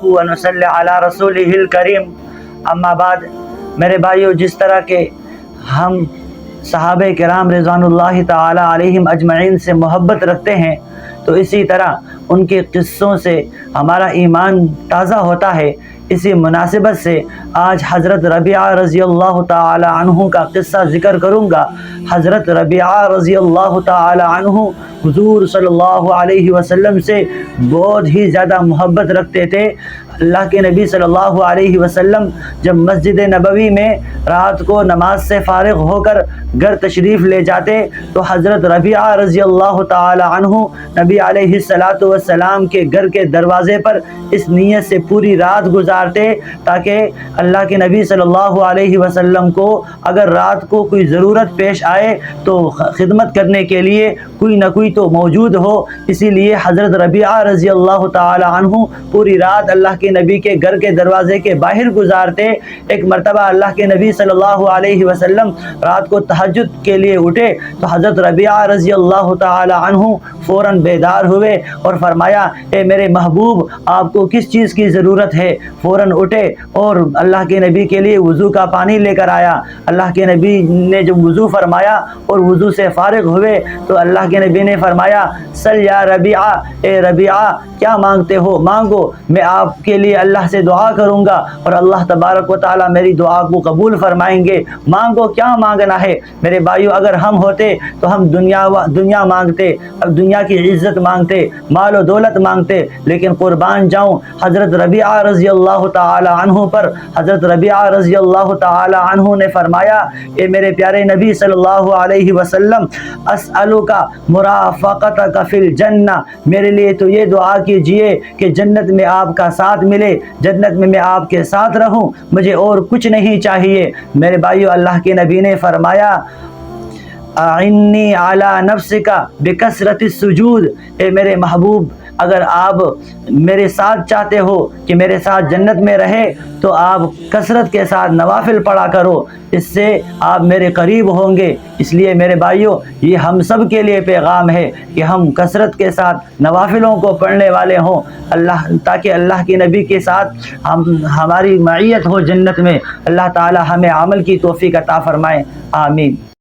ونصلی علی رسولہ الکریم، اما بعد، میرے بھائیو، جس طرح کے ہم صحابہ کرام رضوان اللہ تعالی علیہم اجمعین سے محبت رکھتے ہیں، تو اسی طرح ان کے قصوں سے ہمارا ایمان تازہ ہوتا ہے۔ اسی مناسبت سے آج حضرت ربیعہ رضی اللہ تعالی عنہ کا قصہ ذکر کروں گا۔ حضرت ربیعہ رضی اللہ تعالی عنہ حضور صلی اللہ علیہ وسلم سے بہت ہی زیادہ محبت رکھتے تھے۔ اللہ کے نبی صلی اللہ علیہ وسلم جب مسجد نبوی میں رات کو نماز سے فارغ ہو کر گھر تشریف لے جاتے تو حضرت ربیعہ رضی اللہ تعالی عنہ نبی علیہ السلام کے گھر کے دروازے پر اس نیت سے پوری رات گزارتے تاکہ اللہ کے نبی صلی اللہ علیہ وسلم کو اگر رات کو کوئی ضرورت پیش آئے تو خدمت کرنے کے لیے کوئی نہ کوئی تو موجود ہو۔ اسی لیے حضرت ربیعہ رضی اللہ تعالی عنہ پوری رات اللہ کے نبی کے گھر کے دروازے کے باہر گزارتے۔ ایک مرتبہ اللہ کے نبی صلی اللہ علیہ وسلم رات کو تہجد کے لیے اٹھے تو حضرت ربیعہ رضی اللہ تعالی عنہ فوراً بیدار ہوئے اور فرمایا، اے میرے محبوب، آپ کو کس چیز کی ضرورت ہے؟ فوراً اٹھے اور اللہ کے نبی کے لیے وضو کا پانی لے کر آیا۔ اللہ کے نبی نے جب وضو فرمایا اور وضو سے فارغ ہوئے تو اللہ کے نبی نے فرمایا، سل یا ربیعہ، اے ربیعہ، کیا مانگتے ہو؟ مانگو، میں آپ کے لیے اللہ سے دعا کروں گا اور اللہ تبارک و تعالیٰ میری دعا کو قبول فرمائیں گے۔ مانگو، کیا مانگنا ہے؟ میرے بھائیو، اگر ہم ہوتے تو ہم دنیا مانگتے، اب دنیا کی عزت مانگتے، مال و دولت مانگتے، لیکن قربان جاؤں حضرت ربیعہ رضی اللہ تعالی عنہ پر۔ حضرت ربیعہ رضی اللہ تعالی عنہ نے فرمایا، اے میرے پیارے نبی صلی اللہ علیہ وسلم، اسألک مرافقتک فی الجنہ، میرے لیے تو یہ دعا کیجئے کہ جنت میں آپ کا ساتھ ملے، جنت میں آپ کے ساتھ رہوں، مجھے اور کچھ نہیں چاہیے۔ میرے بھائیو، اللہ کے نبی نے فرمایا، اعنی علی نفسک بکثرت السجود، اے میرے محبوب، اگر آپ میرے ساتھ چاہتے ہو کہ میرے ساتھ جنت میں رہے تو آپ کثرت کے ساتھ نوافل پڑھا کرو، اس سے آپ میرے قریب ہوں گے۔ اس لیے میرے بھائیوں، یہ ہم سب کے لیے پیغام ہے کہ ہم کثرت کے ساتھ نوافلوں کو پڑھنے والے ہوں، تاکہ اللہ کے نبی کے ساتھ ہماری معیت ہو جنت میں۔ اللہ تعالی ہمیں عمل کی توفیق عطا فرمائے، آمین۔